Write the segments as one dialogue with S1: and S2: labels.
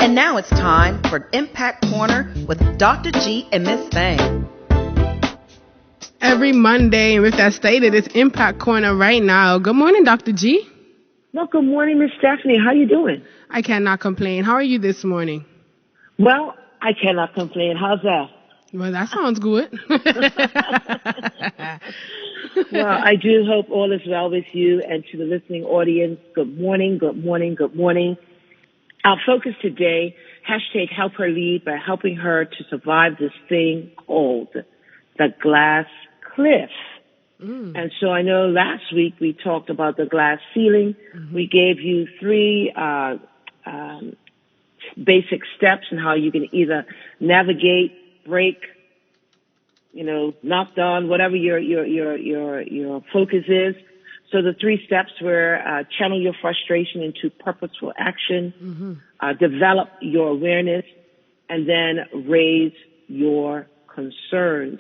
S1: And now it's time for Impact Corner with Dr. G and Miss Thang.
S2: Every Monday, and with that stated, it's Impact Corner right now. Good morning, Dr. G.
S3: Well, good morning, Miss Stephanie. How you doing?
S2: I cannot complain. How are you this morning?
S3: Well, I cannot complain. How's that?
S2: Well, that sounds good.
S3: Well, I do hope all is well with you and to the listening audience. Good morning, good morning, good morning. Our focus today, hashtag help her lead by helping her to survive this thing called the glass cliff. And so I know last week we talked about the glass ceiling. We gave you three basic steps in how you can either navigate, break, knock down, whatever your focus is. So the three steps were channel your frustration into purposeful action, develop your awareness, and then raise your concerns.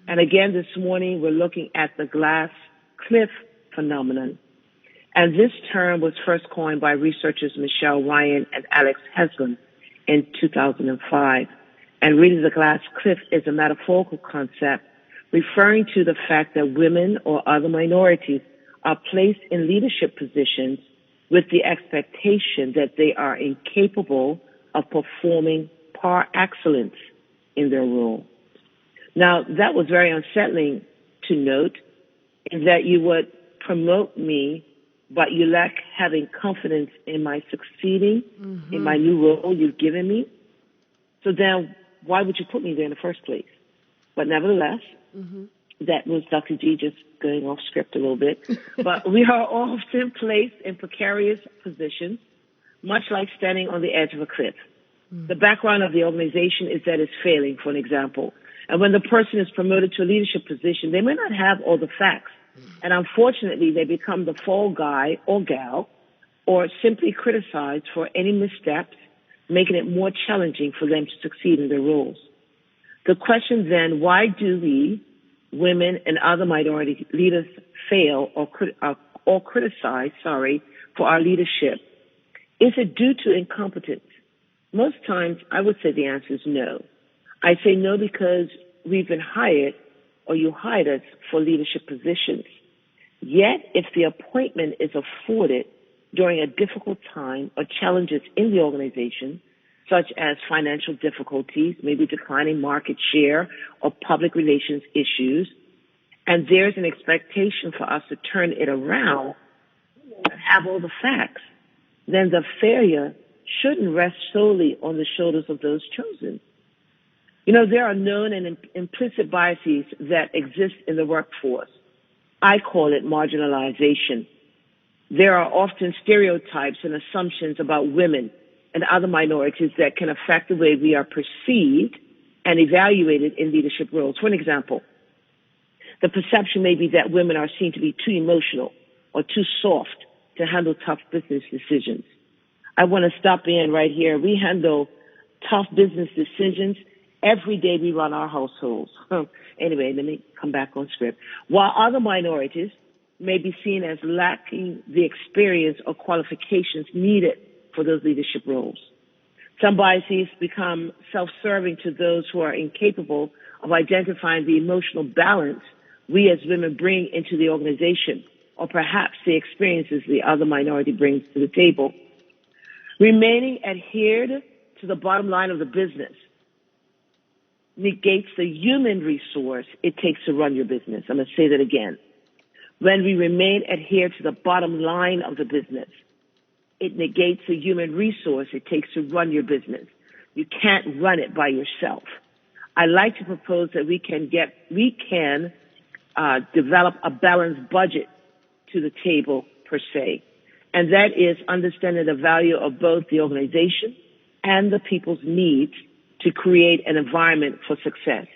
S3: And again, this morning, we're looking at the glass cliff phenomenon. And this term was first coined by researchers Michelle Ryan and Alex Heslin in 2005. And really, the glass cliff is a metaphorical concept referring to the fact that women or other minorities are placed in leadership positions with the expectation that they are incapable of performing par excellence in their role. Now, that was very unsettling to note, in that you would promote me, but you lack having confidence in my succeeding in my new role you've given me. So then why would you put me there in the first place? But nevertheless, that was Dr. G just going off script a little bit. But we are often placed in precarious positions, much like standing on the edge of a cliff. The background of the organization is that it's failing, for an example. And when the person is promoted to a leadership position, they may not have all the facts. And unfortunately, they become the fall guy or gal, or simply criticized for any missteps, making it more challenging for them to succeed in their roles. The question then, why do we, women and other minority leaders, fail or criticize, for our leadership? Is it due to incompetence? Most times, I would say the answer is no. I say no because we've been hired, or you hired us for leadership positions. Yet, if the appointment is afforded during a difficult time or challenges in the organization, such as financial difficulties, maybe declining market share or public relations issues, and there's an expectation for us to turn it around and have all the facts, then the failure shouldn't rest solely on the shoulders of those chosen. There are known and implicit biases that exist in the workforce. I call it marginalization. There are often stereotypes and assumptions about women and other minorities that can affect the way we are perceived and evaluated in leadership roles. For an example, the perception may be that women are seen to be too emotional or too soft to handle tough business decisions. I want to stop in right here. We handle tough business decisions every day we run our households. Anyway, let me come back on script. While other minorities may be seen as lacking the experience or qualifications needed for those leadership roles, some biases become self-serving to those who are incapable of identifying the emotional balance we as women bring into the organization, or perhaps the experiences the other minority brings to the table. Remaining adhered to the bottom line of the business negates the human resource it takes to run your business. I'm going to say that again. When we remain adhered to the bottom line of the business, it negates the human resource it takes to run your business. You can't run it by yourself. I like to propose that we can develop a balanced budget to the table, per se. And that is understanding the value of both the organization and the people's needs to create an environment for success.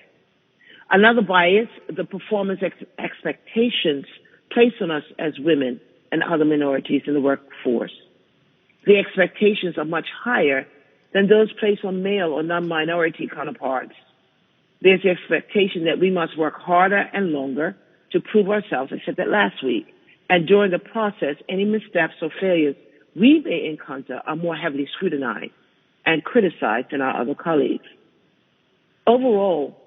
S3: Another bias, the performance expectations placed on us as women and other minorities in the workforce. The expectations are much higher than those placed on male or non-minority counterparts. There's the expectation that we must work harder and longer to prove ourselves. I said that last week. And during the process, any missteps or failures we may encounter are more heavily scrutinized. and criticized than our other colleagues. Overall,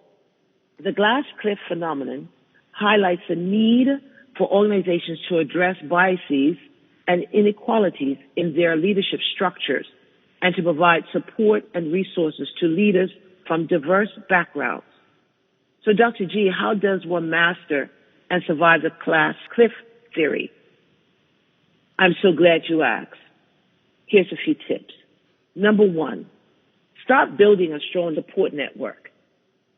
S3: the glass cliff phenomenon highlights the need for organizations to address biases and inequalities in their leadership structures and to provide support and resources to leaders from diverse backgrounds. So, Dr. G, how does one master and survive the glass cliff theory? I'm so glad you asked. Here's a few tips. Number one, start building a strong support network.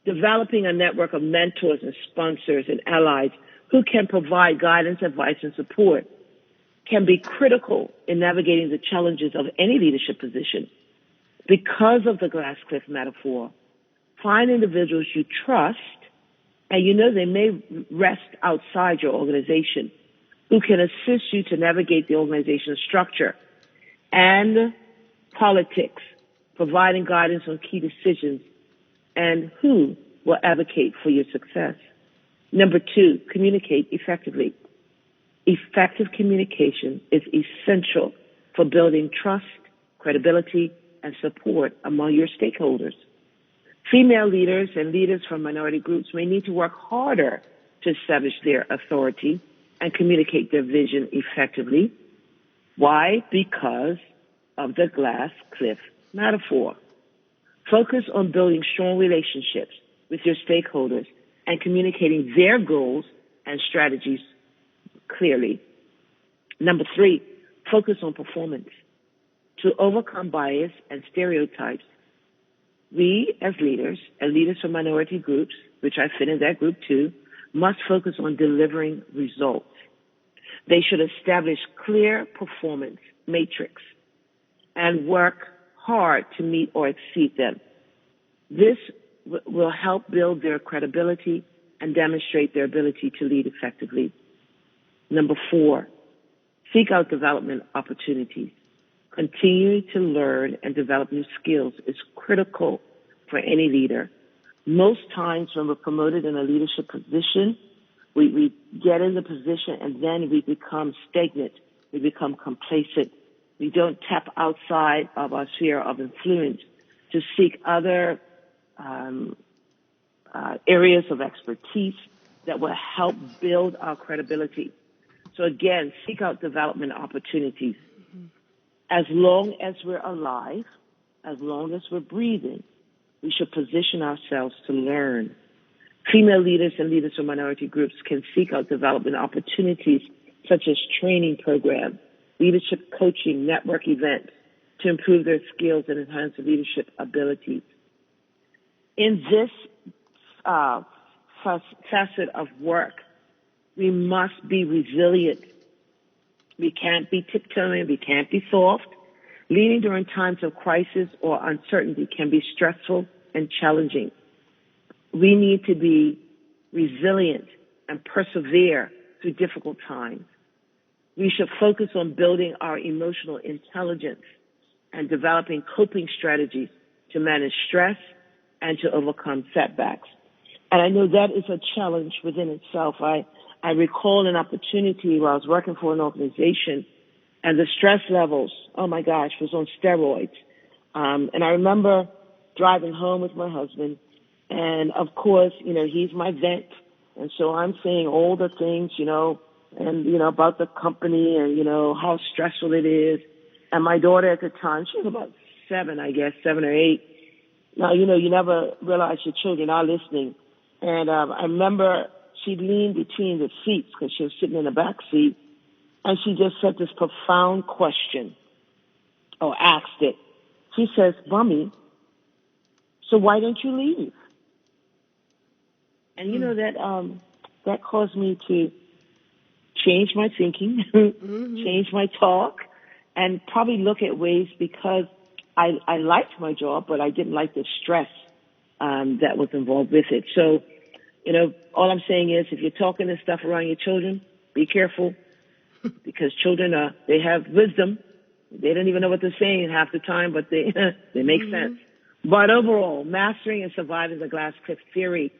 S3: Developing a network of mentors and sponsors and allies who can provide guidance, advice, and support can be critical in navigating the challenges of any leadership position. Because of the glass cliff metaphor, find individuals you trust, and you know they may rest outside your organization, who can assist you to navigate the organization's structure and politics, providing guidance on key decisions, and who will advocate for your success. Number two, communicate effectively. Effective communication is essential for building trust, credibility, and support among your stakeholders. Female leaders and leaders from minority groups may need to work harder to establish their authority and communicate their vision effectively. Why? Because of the glass cliff metaphor. Focus on building strong relationships with your stakeholders and communicating their goals and strategies clearly. Number three, focus on performance. To overcome bias and stereotypes, we as leaders and leaders from minority groups, which I fit in that group too, must focus on delivering results. They should establish clear performance matrix and work hard to meet or exceed them. This will help build their credibility and demonstrate their ability to lead effectively. Number four, seek out development opportunities. Continuing to learn and develop new skills is critical for any leader. Most times when we're promoted in a leadership position, we get in the position and then we become stagnant. We become complacent. We don't tap outside of our sphere of influence to seek other areas of expertise that will help build our credibility. So again, seek out development opportunities. As long as we're alive, as long as we're breathing, we should position ourselves to learn. Female leaders and leaders from minority groups can seek out development opportunities such as training programs, leadership coaching, network events to improve their skills and enhance their leadership abilities. In this facet of work, we must be resilient. We can't be tiptoeing. We can't be soft. Leading during times of crisis or uncertainty can be stressful and challenging. We need to be resilient and persevere through difficult times. We should focus on building our emotional intelligence and developing coping strategies to manage stress and to overcome setbacks. And I know that is a challenge within itself. I recall an opportunity where I was working for an organization and the stress levels, oh my gosh, was on steroids. And I remember driving home with my husband, and of course, he's my vent. And so I'm saying all the things, and, about the company and, how stressful it is. And my daughter at the time, she was about 7 or 8. Now, you never realize your children are listening. And I remember she leaned between the seats because she was sitting in the back seat, and she just said this profound question, or asked it. She says, "Mommy, so why don't you leave?" And that caused me to change my thinking, change my talk, and probably look at ways, because I liked my job, but I didn't like the stress that was involved with it. So, all I'm saying is, if you're talking this stuff around your children, be careful, because children they have wisdom. They don't even know what they're saying half the time, but they make sense. But overall, mastering and surviving the glass cliff theory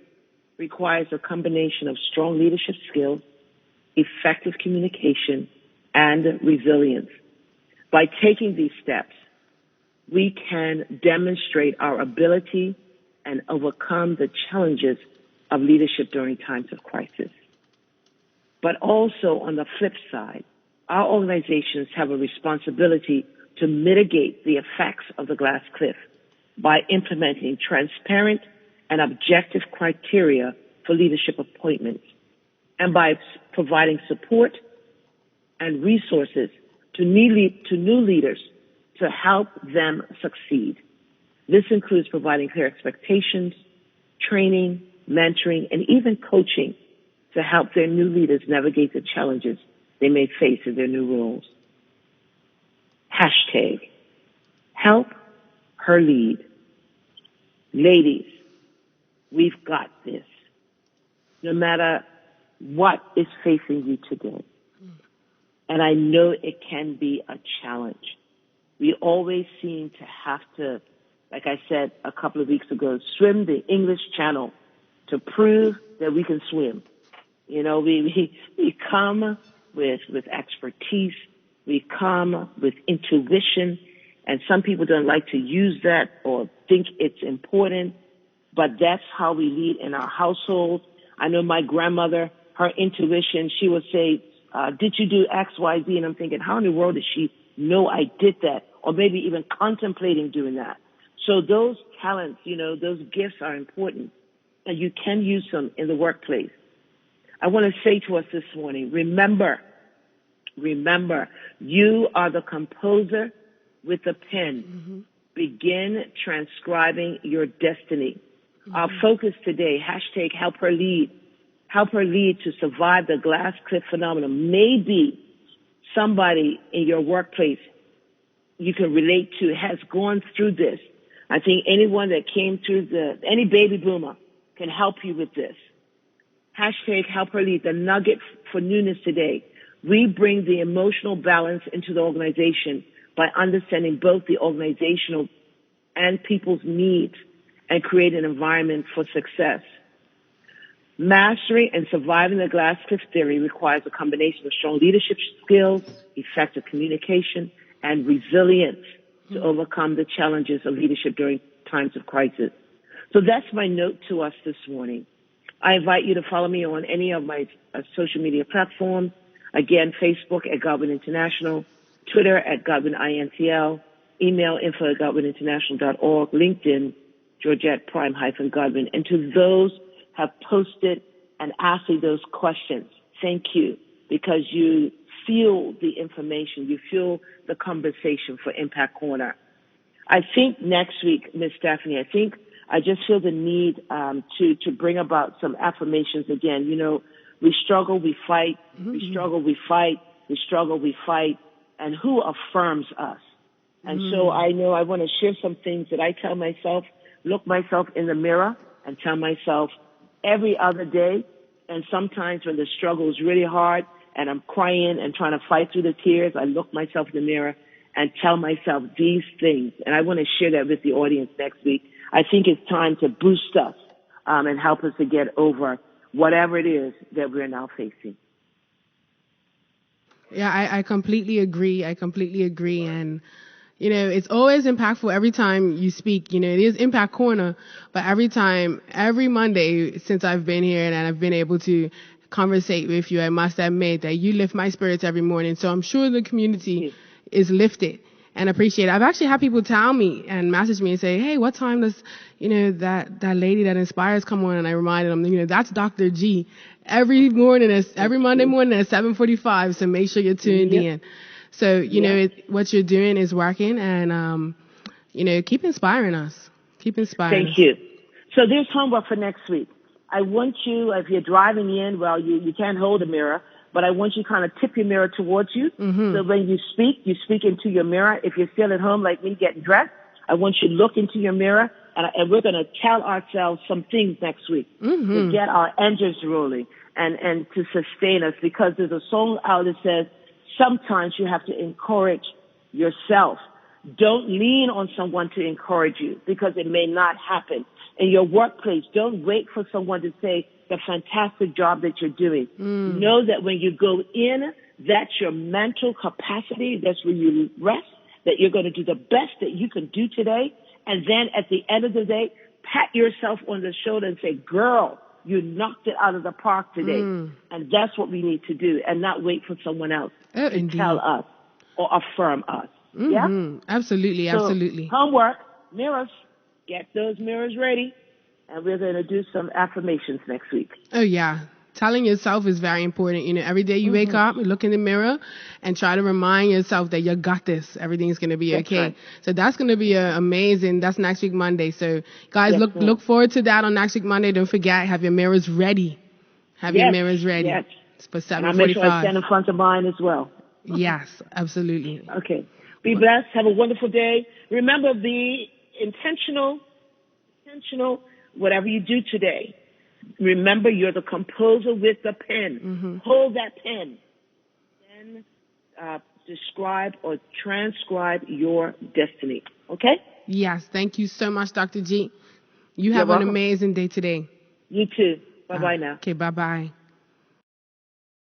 S3: requires a combination of strong leadership skills, effective communication, and resilience. By taking these steps, we can demonstrate our ability and overcome the challenges of leadership during times of crisis. But also on the flip side, our organizations have a responsibility to mitigate the effects of the glass cliff by implementing transparent and objective criteria for leadership appointments and by providing support and resources to new leaders to help them succeed. This includes providing clear expectations, training, mentoring, and even coaching to help their new leaders navigate the challenges they may face in their new roles. Hashtag, help her lead. Ladies, we've got this. No matter what is facing you today. And I know it can be a challenge. We always seem to have to, like I said a couple of weeks ago, swim the English Channel to prove that we can swim. You know, we come with expertise. We come with intuition. And some people don't like to use that or think it's important. But that's how we lead in our household. I know my grandmother, her intuition, she would say, did you do X, Y, Z? And I'm thinking, how in the world did she know I did that? Or maybe even contemplating doing that. So those talents, you know, those gifts are important. And you can use them in the workplace. I want to say to us this morning, remember, you are the composer with the pen. Mm-hmm. Begin transcribing your destiny. Mm-hmm. Our focus today, hashtag help her lead to survive the glass cliff phenomenon. Maybe somebody in your workplace you can relate to has gone through this. I think anyone that came through any baby boomer can help you with this. Hashtag help her lead, the nugget for newness today. We bring the emotional balance into the organization by understanding both the organizational and people's needs and create an environment for success. Mastering and surviving the glass cliff theory requires a combination of strong leadership skills, effective communication, and resilience to overcome the challenges of leadership during times of crisis. So that's my note to us this morning. I invite you to follow me on any of my social media platforms. Again, Facebook at Godwin International, Twitter at Godwin INTL, email info@godwininternational.org, LinkedIn, Georgette Prime-Godwin. And to those have posted and asked me those questions, thank you, because you feel the information, you feel the conversation for Impact Corner. I think next week, Ms. Stephanie, I just feel the need to bring about some affirmations again. You know, we struggle, we fight, we struggle, we fight, we struggle, we fight, and who affirms us? And so I know I want to share some things that I tell myself, look myself in the mirror and tell myself every other day. And sometimes when the struggle is really hard and I'm crying and trying to fight through the tears, I look myself in the mirror and tell myself these things. And I want to share that with the audience next week. I think it's time to boost us and help us to get over whatever it is that we're now facing.
S2: Yeah, I completely agree. And, you know, it's always impactful every time you speak. You know, it is Impact Corner, but every Monday since I've been here and I've been able to conversate with you, I must admit that you lift my spirits every morning. So I'm sure the community is lifted and appreciate it. I've actually had people tell me and message me and say, hey, what time does, you know, that lady that inspires come on? And I reminded them, you know, that's Dr. G every Monday morning at 7:45. So make sure you're tuned in. So, you know, what you're doing is working and, you know, keep inspiring us.
S3: Thank you. So there's homework for next week. I want you, if you're driving in, well, you can't hold a mirror, but I want you to kind of tip your mirror towards you. Mm-hmm. So when you speak into your mirror. If you're still at home like me getting dressed, I want you to look into your mirror and we're going to tell ourselves some things next week to get our engines rolling and to sustain us, because there's a song out that says, sometimes you have to encourage yourself. Don't lean on someone to encourage you because it may not happen. In your workplace, don't wait for someone to say the fantastic job that you're doing. Know that when you go in, that's your mental capacity. That's where you rest. that you're going to do the best that you can do today. And then at the end of the day, pat yourself on the shoulder and say, girl, you knocked it out of the park today. And that's what we need to do, and not wait for someone else to tell us or affirm us. Yeah?
S2: Absolutely,
S3: So,
S2: absolutely.
S3: Homework, mirrors. Get those mirrors ready. And we're going to do some affirmations next week.
S2: Oh, yeah. Telling yourself is very important. You know, every day you wake up, look in the mirror and try to remind yourself that you got this. Everything's going to be okay. Right. So that's going to be amazing. That's next week, Monday. So, guys, look forward to that on next week, Monday. Don't forget, have your mirrors ready. Have your mirrors ready.
S3: Yes.
S2: It's for 7:45.
S3: And I'll make sure I stand in front of mine as well.
S2: Yes, absolutely.
S3: Okay. Be blessed. Have a wonderful day. Remember, be intentional, whatever you do today. Remember, you're the composer with the pen. Hold that pen. Then describe or transcribe your destiny. Okay?
S2: Yes. Thank you so much, Dr. G. You have
S3: welcome.
S2: an amazing day today.
S3: You too. Bye-bye now.
S2: Okay, bye-bye.